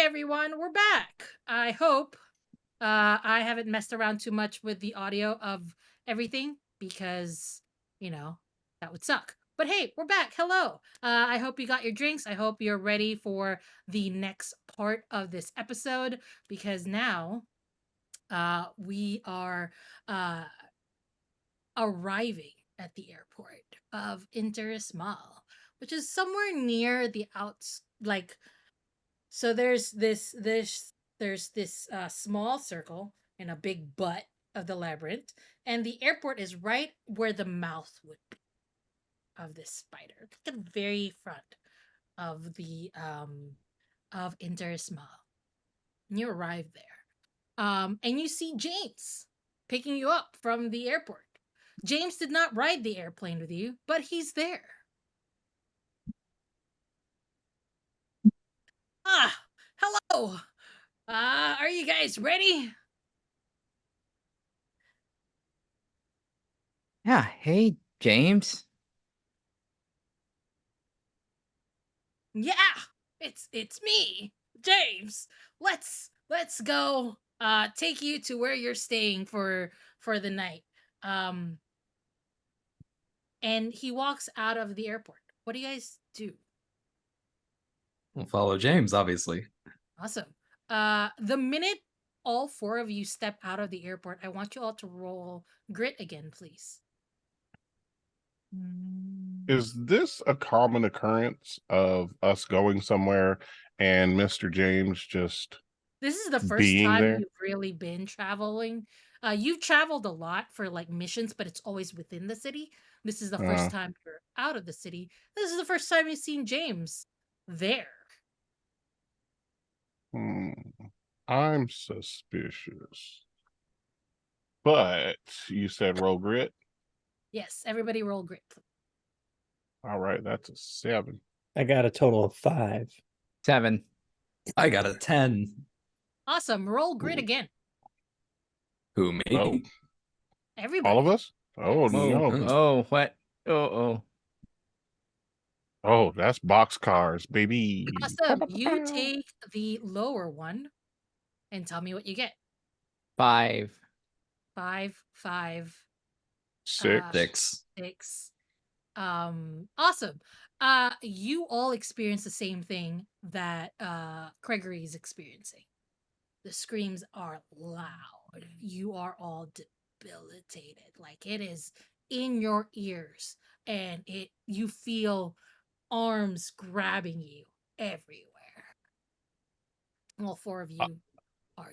everyone, we're back. I hope I haven't messed around too much with the audio of everything because, you know, that would suck. But hey, we're back. Hello. I hope you got your drinks. I hope you're ready for the next part of this episode because now we are uh, arriving at the airport of Interis-Mal, which is somewhere near the outs, like so there's this small circle and a big butt of the labyrinth, and the airport is right where the mouth would be of this spider, like at the very front of the of Interismal. And you arrive there. And you see James picking you up from the airport. James did not ride the airplane with you, but he's there. Ah, hello. Are you guys ready? Yeah, hey, James. Yeah, it's me, James. Let's go take you to where you're staying for the night. Um and he walks out of the airport. What do you guys do? We'll follow James, obviously. Awesome. The minute all four of you step out of the airport, I want you all to roll grit again, please. Is this a common occurrence of us going somewhere and Mr. James just This is the first being time there? you've really been traveling. You've traveled a lot for like missions, but it's always within the city. This is the first time you're out of the city. This is the first time you've seen James there. I'm suspicious. But you said roll grit? Yes, everybody roll grit. All right, that's a 7. I got a total of 5. 7. I got a 10. Awesome. Roll grit Ooh. again. Who, me? Oh, Everybody. all of us? Oh, Whoa. no. Oh, what? Oh. Oh, that's boxcars, baby. Awesome. You take the lower one and tell me what you get. 5. 5, 5, 6. 6. 6. Awesome. You all experience the same thing that Gregory is experiencing. The screams are loud. You are all debilitated. Like it is in your ears, and you feel arms grabbing you everywhere. All four of you are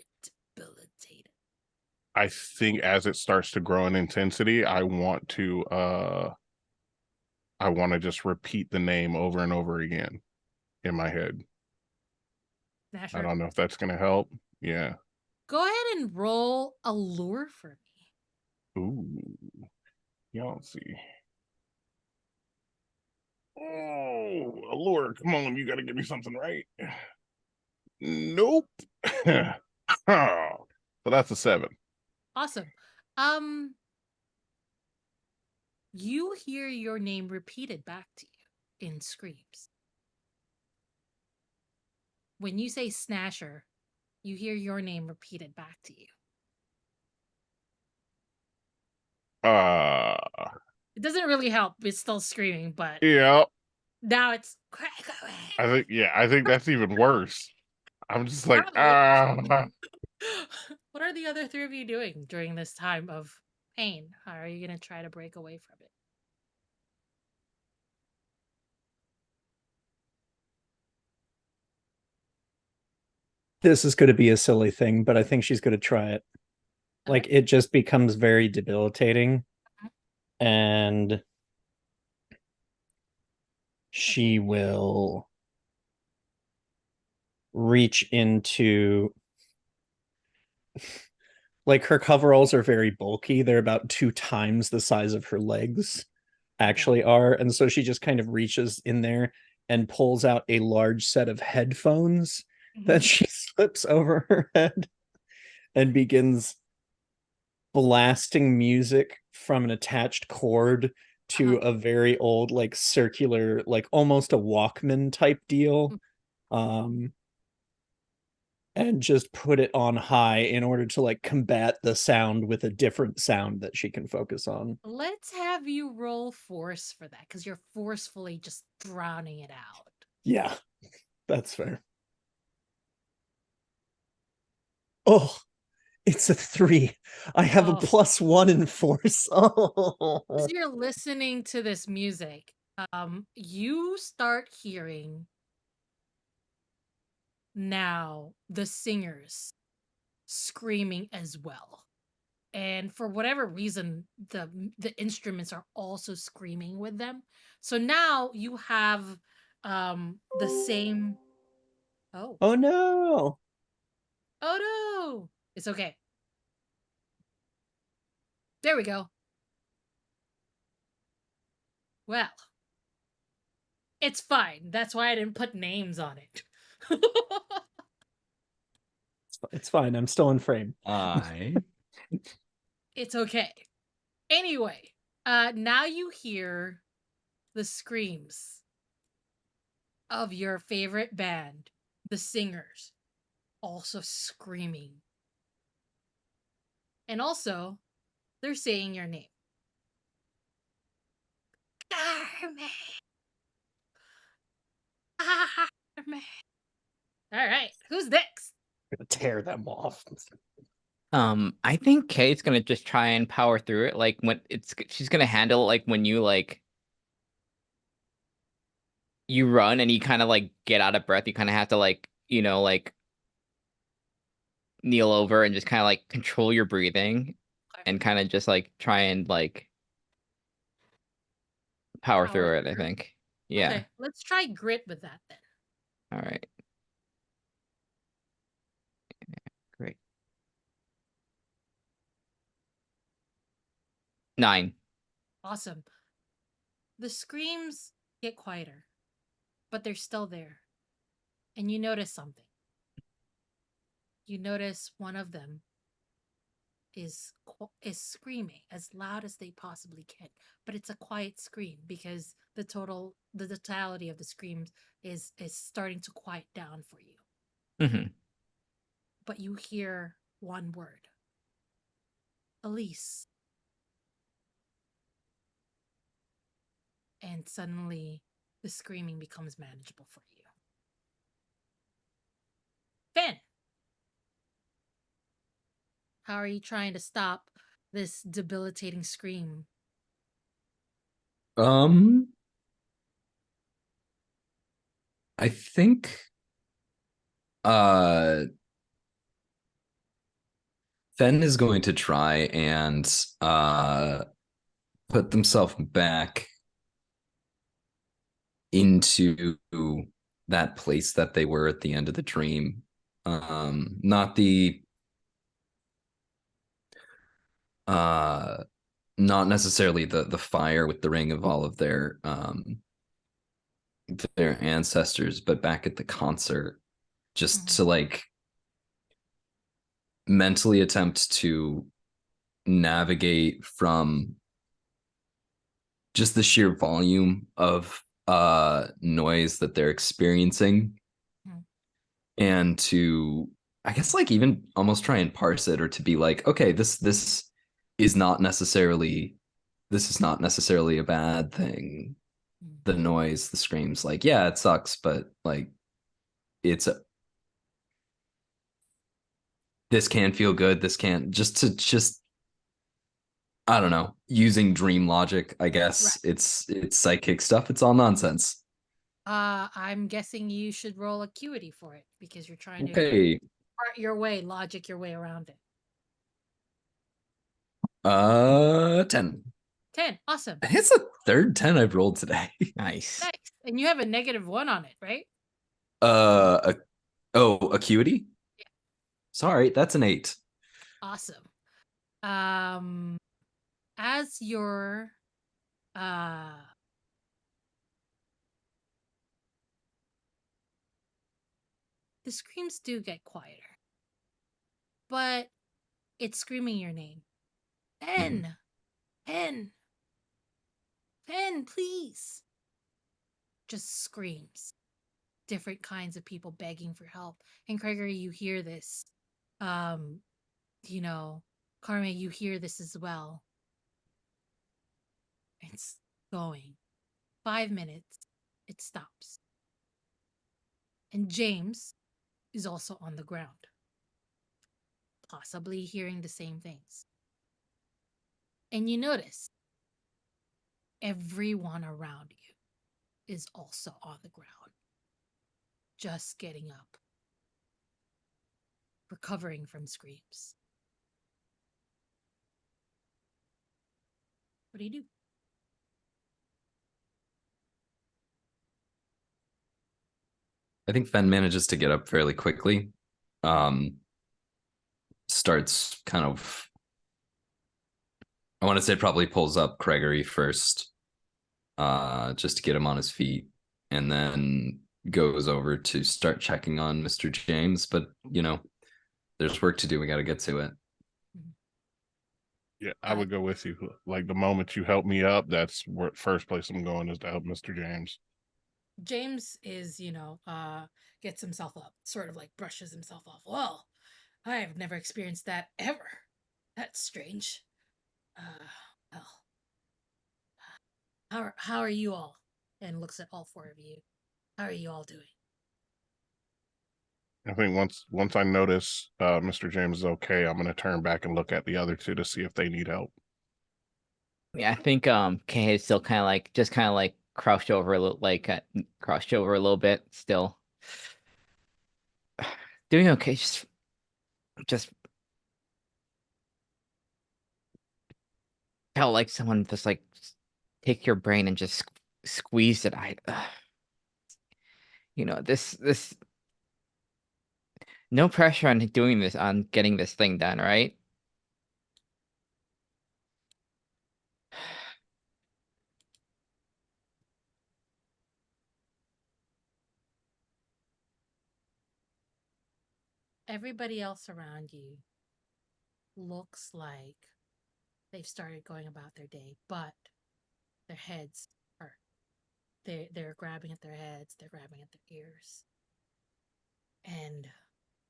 debilitated. I think as it starts to grow in intensity, I want to just repeat the name over and over again in my head. Snasher, I don't know if that's gonna help. Yeah. go ahead and roll a lure for me. Ooh. Y'all see. Oh, allure. Come on, you gotta give me something right. Nope. So that's a 7. Awesome. You hear your name repeated back to you in screams. When you say Snasher, you hear your name repeated back to you. It doesn't really help. It's still screaming, but Yeah. now it's. I think that's even worse. I'm just like, What are the other three of you doing during this time of pain? How are you going to try to break away from it? This is going to be a silly thing, but I think she's going to try it. Like it just becomes very debilitating, and she will reach into, like, her coveralls are very bulky. They're about 2 times the size of her legs actually are, and so she just kind of reaches in there and pulls out a large set of headphones that she slips over her head and begins blasting music from an attached cord to a very old, like, circular, like almost a Walkman type deal. and just put it on high in order to like combat the sound with a different sound that she can focus on. Let's have you roll force for that, because you're forcefully just drowning it out. Yeah, that's fair. Oh, it's a 3. I have a Oh. +1 in force. Oh, As you're listening to this music, you start hearing now the singers screaming as well. And for whatever reason, the instruments are also screaming with them. So now you have the same. Oh. oh no. Oh no. It's okay. There we go. Well, it's fine. That's why I didn't put names on it. It's fine. I'm still in frame. It's okay. Anyway, now you hear the screams of your favorite band, the singers, also screaming. And also, they're saying your name. Carmen. Carmen. All right, who's next? I'm gonna tear them off. I think Kate's gonna just try and power through it. Like when she's gonna handle it like when you like you run and you kind of like get out of breath. You kind of have to like like kneel over and just kind of like control your breathing and kind of just like try and like power through it. I think. Yeah. Okay, let's try grit with that then. All right. Great. 9. Awesome. The screams get quieter, but they're still there. And you notice something. You notice one of them is screaming as loud as they possibly can, but it's a quiet scream because the totality of the screams is starting to quiet down for you. Mm-hmm. But you hear one word. Elise. And suddenly the screaming becomes manageable for you. Finn, how are you trying to stop this debilitating scream? I think Fen is going to try and put themselves back into that place that they were at the end of the dream. Not the not necessarily the fire with the ring of all of their ancestors, but back at the concert, just to like mentally attempt to navigate from just the sheer volume of noise that they're experiencing, and to, I guess, like even almost try and parse it, or to be like, okay, this is not necessarily a bad thing. The noise, the screams, like, yeah, it sucks, but like this can feel good, this can't, just I don't know, using dream logic, I guess. Right. It's psychic stuff, it's all nonsense. I'm guessing you should roll acuity for it because you're trying to Okay. logic your way around it. 10. 10. Awesome. It's the third 10 I've rolled today. Nice. Nice. And you have a -1 on it, right? Acuity? Yeah. Sorry, that's an 8. Awesome. As your the screams do get quieter, but it's screaming your name. Pen, Pen, Pen, please. Just screams. different kinds of people begging for help. And Gregory, you hear this. You know, Carme, you hear this as well. It's going. 5 minutes. It stops. And James is also on the ground, possibly hearing the same things. And you notice everyone around you is also on the ground, just getting up, recovering from screams. What do you do? I think Fen manages to get up fairly quickly. Starts kind of, I want to say probably pulls up Gregory first, just to get him on his feet, and then goes over to start checking on Mr. James. But, there's work to do. We got to get to it. Yeah, I would go with you. Like the moment you help me up, that's where first place I'm going is to help Mr. James. James is, gets himself up, sort of like brushes himself off. Well, I have never experienced that ever. That's strange. Well, how are you all? And looks at all four of you. How are you all doing? I think once I notice Mr. James is okay, I'm gonna turn back and look at the other two to see if they need help. Yeah, I think Kay is still kind of like crouched over a little, crouched over a little bit, still doing okay. Just felt like someone just like take your brain and just squeeze it. This no pressure on doing this, on getting this thing done, right? Everybody else around you looks like they've started going about their day, but their heads hurt. They're grabbing at their heads, they're grabbing at their ears. And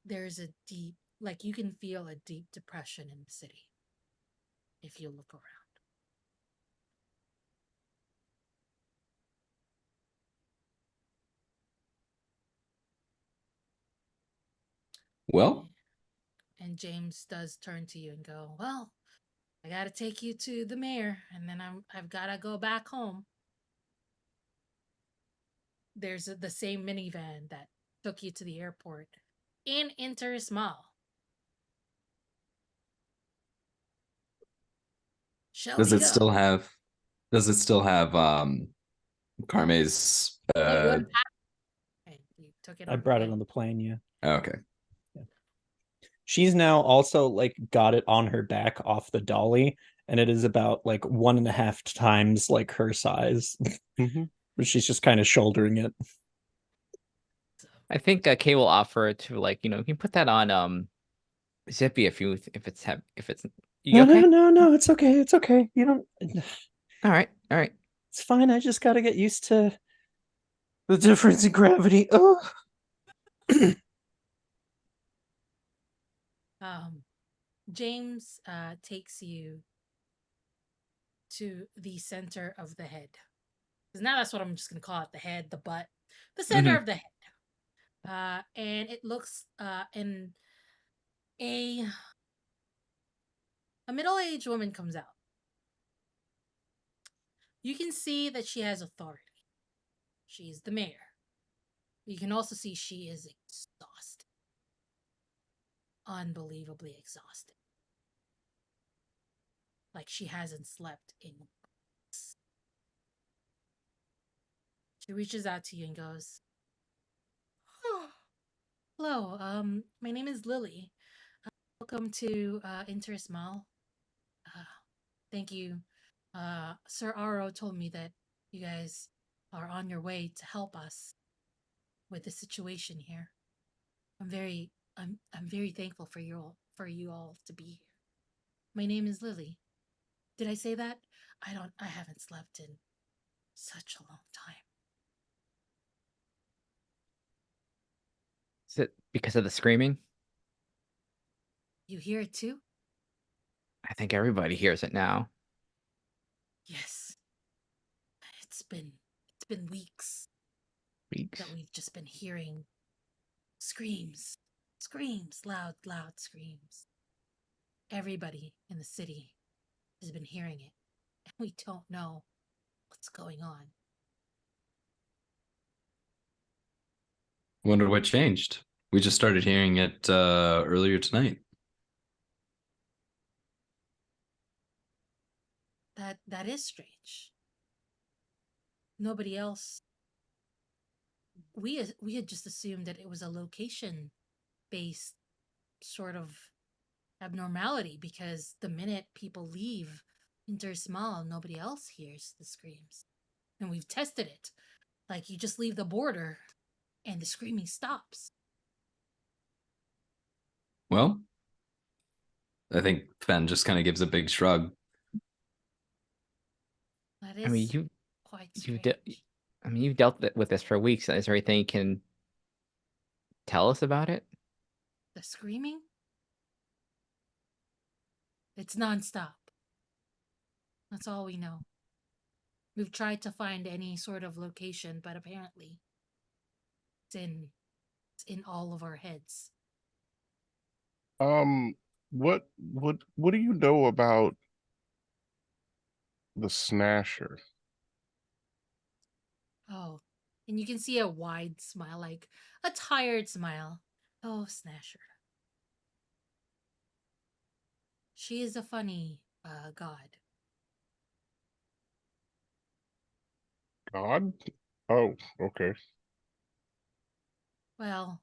there's a deep, like you can feel a deep depression in the city if you look around. Well, And James does turn to you and go, well, I gotta take you to the mayor, and then I've gotta go back home. There's the same minivan that took you to the airport in Interis-Mal. Shall does we it go? still have Carme's Oh, you unpacked it. You took it I on the brought it plane. on the plane, yeah. okay. She's now also like got it on her back off the dolly, and it is about like 1.5 times like her size. Mm-hmm. But she's just kind of shouldering it. I think Kay will offer to you can put that on Zippy if it's you No, okay? no, it's okay. It's okay. You don't. All right. It's fine. I just got to get used to the difference in gravity. Oh. James takes you to the center of the head. Because now that's what I'm just going to call it, the head, the butt. The center of the head. And it looks in a middle-aged woman comes out. You can see that she has authority. She's the mayor. You can also see she is exhausted. Unbelievably exhausted. Like she hasn't slept in weeks. She reaches out to you and goes, oh, hello, my name is Lily. Welcome to Interis-Mal. Thank you. Sir Aro told me that you guys are on your way to help us with the situation here. I'm very thankful for you all to be here. My name is Lily. Did I say that? I haven't slept in such a long time. Is it because of the screaming? You hear it too? I think everybody hears it now. Yes. It's been weeks Weeks. that we've just been hearing screams. Screams, loud, loud screams. Everybody in the city has been hearing it, and we don't know what's going on. Wonder what changed. We just started hearing it earlier tonight. That is strange. Nobody else. We had just assumed that it was a location based sort of abnormality because the minute people leave Interis-Mal, nobody else hears the screams. And we've tested it. Like you just leave the border and the screaming stops. Well, I think Fen just kind of gives a big shrug. That I mean, is quite you've strange. you've dealt with this for weeks. Is there anything you can tell us about it? The screaming? It's nonstop. That's all we know. We've tried to find any sort of location, but apparently it's in all of our heads. What do you know about the Snasher? Oh, and you can see a wide smile, like a tired smile. Oh, Snasher. She is a funny god. God? Oh, okay. Well,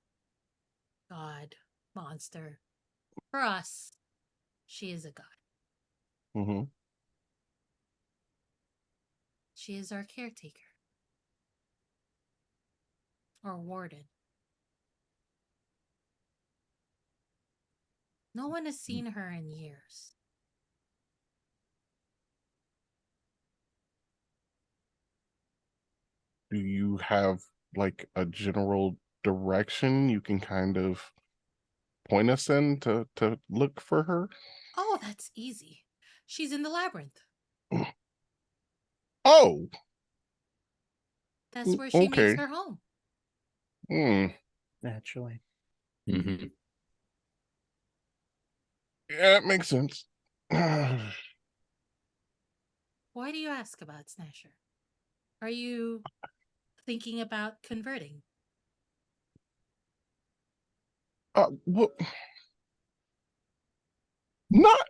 god, monster. For us, she is a god. Mm-hmm. She is our caretaker. Or warden. No one has seen her in years. Do you have like a general direction you can kind of point us in to look for her? Oh, that's easy. She's in the labyrinth. Oh, That's where she makes okay. her home. Hmm. Naturally. Mm-hmm. Yeah, it makes sense. Why do you ask about Snasher? Are you thinking about converting? What? Not.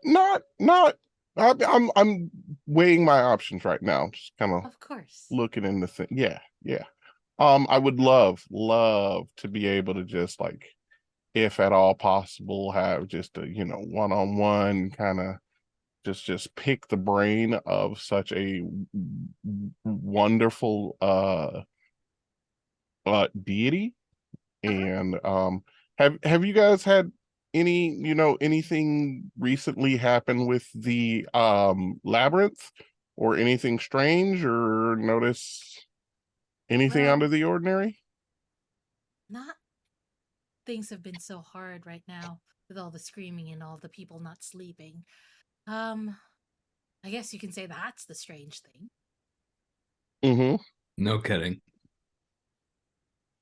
I'm weighing my options right now. Just kind of Of course. looking into things. Yeah, yeah. I would love to be able to just like, if at all possible, have just a one-on-one kind of just pick the brain of such a wonderful deity. Uh-huh. And have you guys had anything recently happen with the labyrinth, or anything strange, or notice anything out Well, of the ordinary? not things have been so hard right now with all the screaming and all the people not sleeping. Um, I guess you can say that's the strange thing. Mm-hmm. No kidding.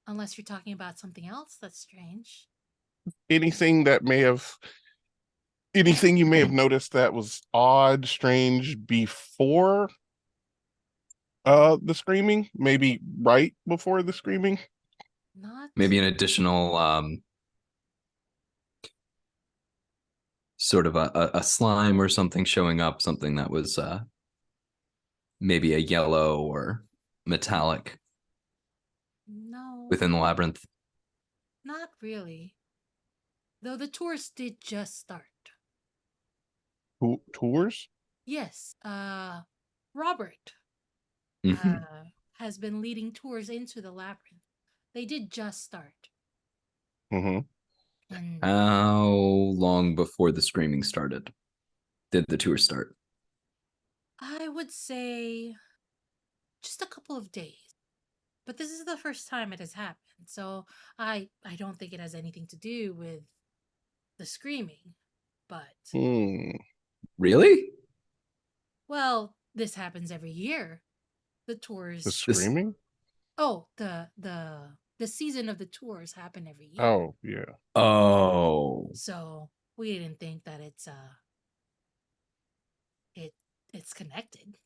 Unless you're talking about something else that's strange. Anything that may have anything you may have noticed that was odd, strange before the screaming, maybe right before the screaming? Not Maybe an additional sort of a slime or something showing up, something that was maybe a yellow or metallic no, within the labyrinth. not really. Though the tours did just start. Tours? Yes, Robert Mhm. has been leading tours into the labyrinth. They did just start. Mm-hmm. And How long before the screaming started did the tour start? I would say just a couple of days. but this is the first time it has happened. So I don't think it has anything to do with the screaming. But Really? well, this happens every year. The The tours. This screaming? Oh, the season of the tours happen every year. Oh, yeah. Oh. So we didn't think that it it's connected.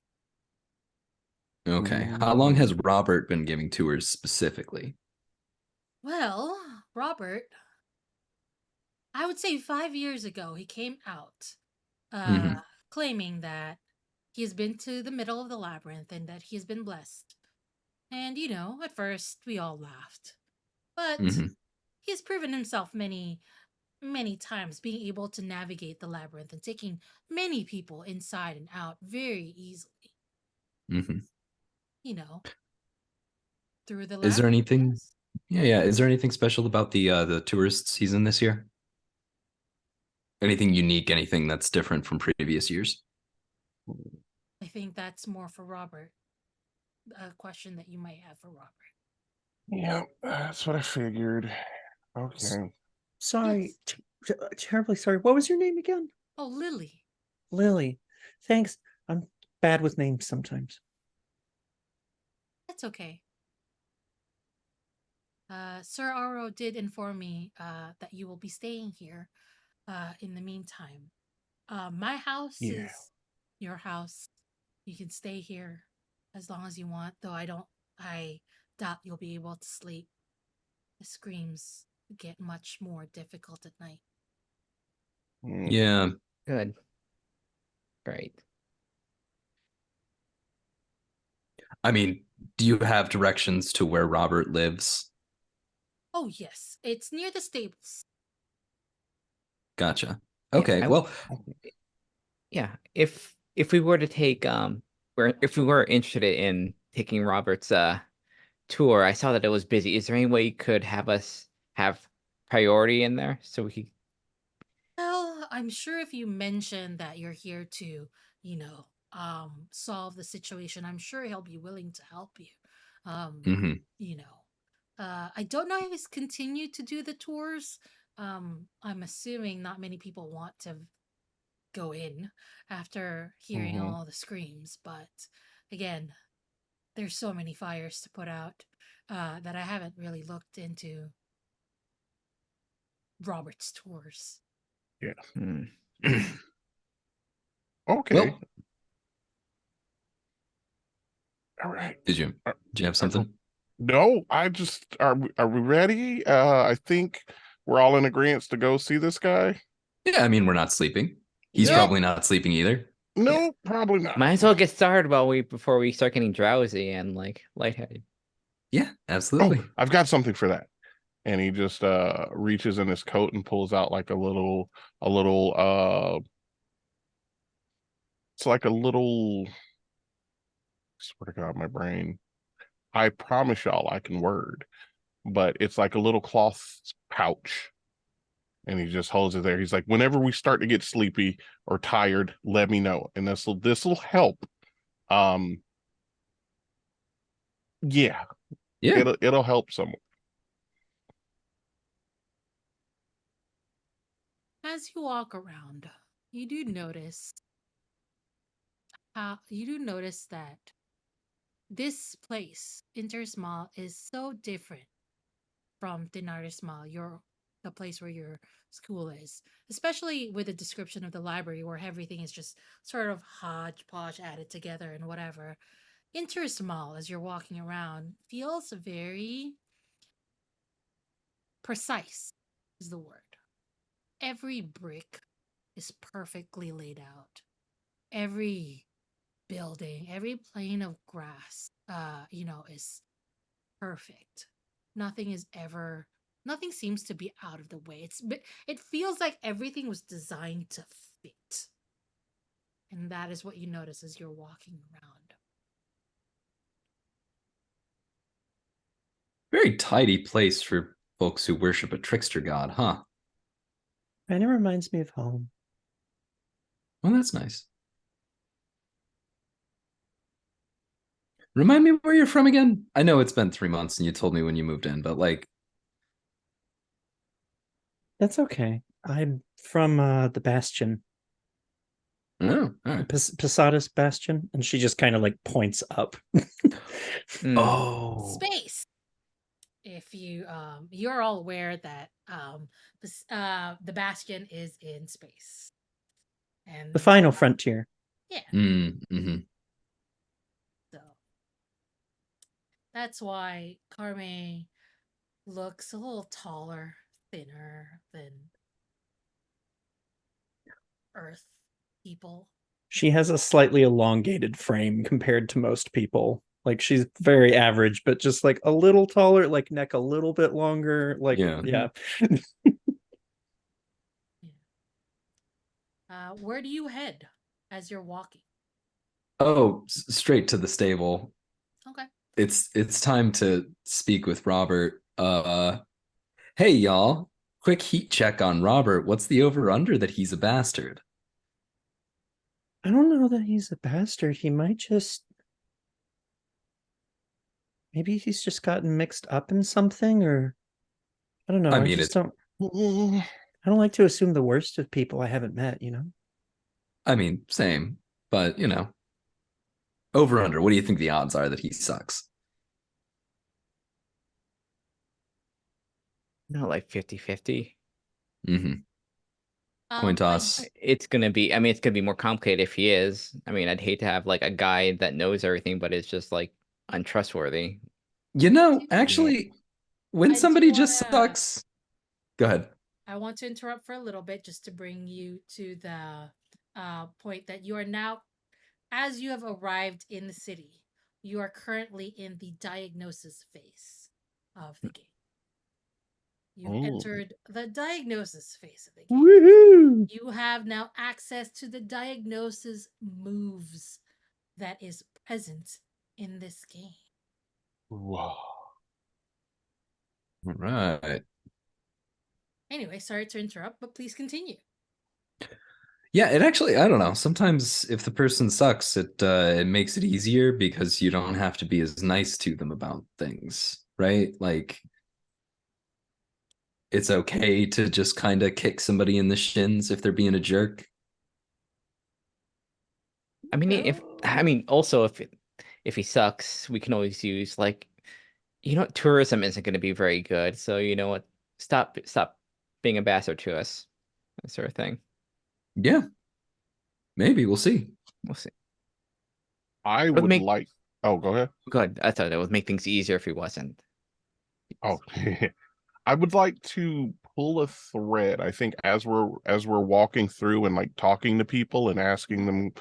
Okay. How long has Mm. Robert been giving tours specifically? Well, Robert, I would say 5 years ago he came out uh Hmm. claiming that he has been to the middle of the labyrinth and that he has been blessed. And at first we all laughed. But Hmm. he has proven himself many times being able to navigate the labyrinth and taking many people inside and out very easily. Hmm. You know, through the Is there labyrinth, anything? yes. Yeah, yeah. Is there anything special about the tourist season this year? Anything unique? Anything that's different from previous years? I think that's more for Robert. A question that you might have for Robert. Yeah, that's what I figured. S- Okay. Sorry, Yes. terribly sorry. What was your name again? Oh, Lily. Lily. Thanks. I'm bad with names sometimes. That's okay. Sir Aro did inform me that you will be staying here in the meantime. My house Yeah. is your house. You can stay here as long as you want, though I doubt you'll be able to sleep. The screams get much more difficult at night. Mm. Yeah. Good. Great. I mean, do you have directions to where Robert lives? Oh, yes, it's near the stables. Gotcha. Yeah, Okay. I Well, yeah. If we were to take if we were interested in taking Robert's tour, I saw that it was busy. Is there any way you could have us have priority in there so we could? Well, I'm sure if you mention that you're here to, you know, solve the situation, I'm sure he'll be willing to help you. Um, mhm. I don't know if he's continued to do the tours. I'm assuming not many people want to go in after hearing Hmm. all the screams, but again, there's so many fires to put out that I haven't really looked into Robert's tours. Yeah. Hmm. Okay. Well, All right. did you Uh, did you have uh, something? no, I just are we ready? I think we're all in agreement to go see this guy. Yeah, I mean, we're not sleeping. He's Yep. probably not sleeping either. Yeah. No, probably not. Might as well get started while we before we start getting drowsy and like lightheaded. Yeah, Oh, absolutely. I've got something for that. And he just reaches in his coat and pulls out like a little it's like a little, swear to God, my brain. I promise y'all I can word, but it's like a little cloth pouch. And he just holds it there. He's like, whenever we start to get sleepy or tired, let me know. And this will help. Um, yeah, Yeah. it'll help someone. As you walk around, you do notice that this place, Interis-Mal, is so different from Interis-Mal, the place where your school is. Especially with the description of the library where everything is just sort of hodgepodge added together and whatever. Interis-Mal, as you're walking around, feels very precise, is the word. Every brick is perfectly laid out. Every building, every plane of grass, is perfect. Nothing is ever, nothing seems to be out of the way. It feels like everything was designed to fit. And that is what you notice as you're walking around. Very tidy place for folks who worship a trickster god, huh? Kind of reminds me of home. Well, that's nice. Remind me where you're from again? I know it's been 3 months and you told me when you moved in, but like, That's okay. I'm from the Bastion, oh, all right. Posadas Bastion, and she just kind of like points up. Mm. Oh, Space. If you're all aware that the Bastion is in space, and The final frontier. yeah, mm-hmm. so that's why Carme looks a little taller, thinner than Earth people. She has a slightly elongated frame compared to most people. Like she's very average, but just like a little taller, like neck a little bit longer. Like, Yeah. yeah. Yeah. Where do you head as you're walking? Oh, straight to the stable. Okay. It's time to speak with Robert. Hey y'all. Quick heat check on Robert. What's the over under that he's a bastard? I don't know that he's a bastard. He might just maybe he's just gotten mixed up in something, or I don't know. I I mean just it don't I don't like to assume the worst of people I haven't met, you know? I mean, same, but over under. What do you think the odds are that he sucks? Not like 50-50. Mm-hmm. Coin I toss. It's gonna be. I mean, it's gonna be more complicated if he is. I mean, I'd hate to have like a guy that knows everything, but is just like untrustworthy. Actually, when I do somebody want just to sucks, go ahead. I want to interrupt for a little bit just to bring you to the point that you are now, as you have arrived in the city, you are currently in the diagnosis phase of the game. You've Oh, entered the diagnosis phase of the game. Woohoo! You have now access to the diagnosis moves that is present in this game. wow. All right. Anyway, sorry to interrupt, but please continue. Yeah, it actually, I don't know. Sometimes if the person sucks, it makes it easier because you don't have to be as nice to them about things, right? Like it's okay to just kind of kick somebody in the shins if they're being a jerk. I mean, Oh. also if he sucks, we can always use like, tourism isn't going to be very good. So you know what? Stop being a bastard to us, that sort of thing. Yeah, maybe we'll see. We'll see. I It would would make like. Oh, go ahead. good. I thought it would make things easier if he wasn't. Oh, I would like to pull a thread. I think as we're walking through and like talking to people and asking them,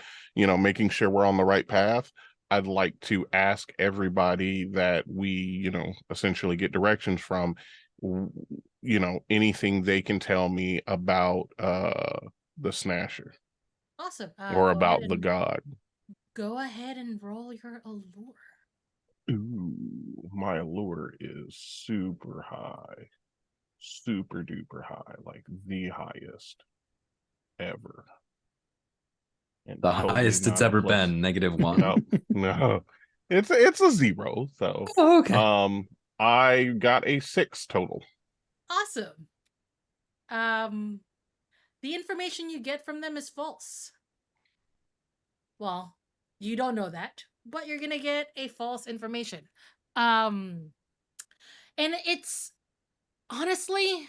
making sure we're on the right path. I'd like to ask everybody that we, essentially get directions from, anything they can tell me about the Snasher Awesome. or about the god. Go ahead and roll your allure. Ooh, my allure is super high. Super duper high, like the highest ever. And The totally highest it's not a ever plus. been, No, -1. no. It's a zero. So Oh, okay. I got a 6 total. Awesome. Um, the information you get from them is false. Well, you don't know that, but you're gonna get a false information. Um, and it's honestly,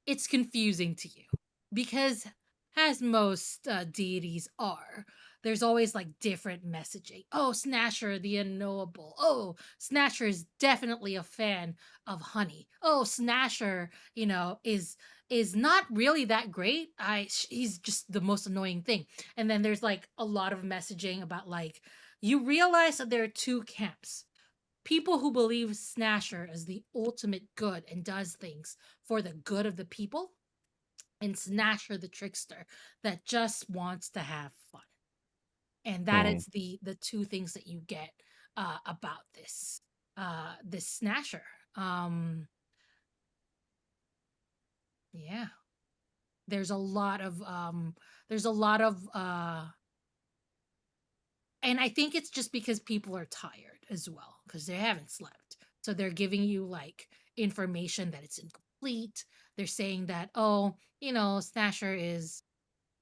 it's confusing to you because, as most deities are, there's always like different messaging. Oh, Snasher, the unknowable. Oh, Snasher is definitely a fan of honey. Oh, Snasher, is not really that great. He's just the most annoying thing. And then there's like a lot of messaging about like you realize that there are two camps. People who believe Snasher is the ultimate good and does things for the good of the people, and Snasher the trickster that just wants to have fun. And that Hmm. is the two things that you get about this Snasher. Yeah. There's a lot of And I think it's just because people are tired as well, because they haven't slept. So they're giving you like information that it's incomplete. They're saying that, oh, Snasher is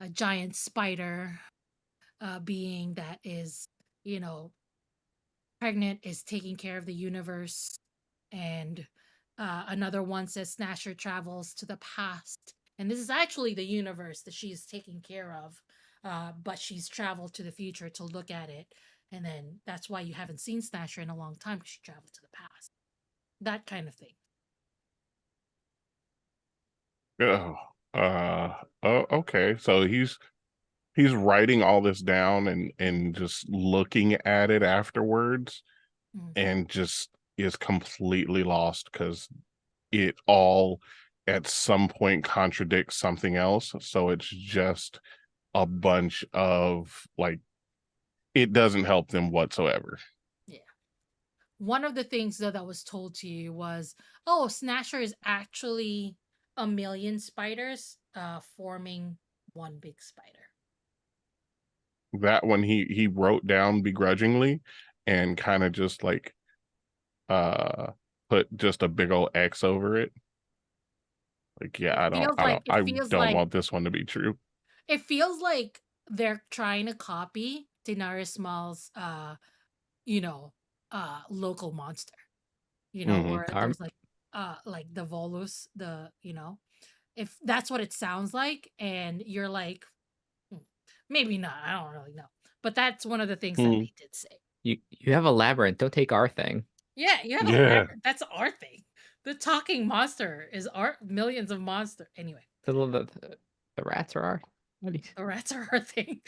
a giant spider being that is, you know, pregnant, is taking care of the universe. And another one says Snasher travels to the past. And this is actually the universe that she's taking care of, but she's traveled to the future to look at it. And then that's why you haven't seen Snasher in a long time, because she traveled to the past. That kind of thing. Oh, oh, okay. So he's writing all this down and just looking at it afterwards, Mhm. and just is completely lost because it all at some point contradicts something else. So it's just a bunch of like, it doesn't help them whatsoever. Yeah. One of the things though that was told to you was, oh, Snasher is actually a million spiders forming one big spider. That one he wrote down begrudgingly and kind of just like put just a big old X over it. Like, yeah, It I feels don't like want this one to be true. it feels like they're trying to copy Interis-Mal's you know, local monster. Hmm. Where Arm. there's like the Volus, if that's what it sounds like, and you're like, "Hmm, maybe not, I don't really know." But that's one of the things that Hmm. they did say. You have a labyrinth. Don't take our thing. Yeah, you have a Yeah. labyrinth. That's our thing. The talking monster is our millions of monster. Anyway, The rats are our. the rats are our thing.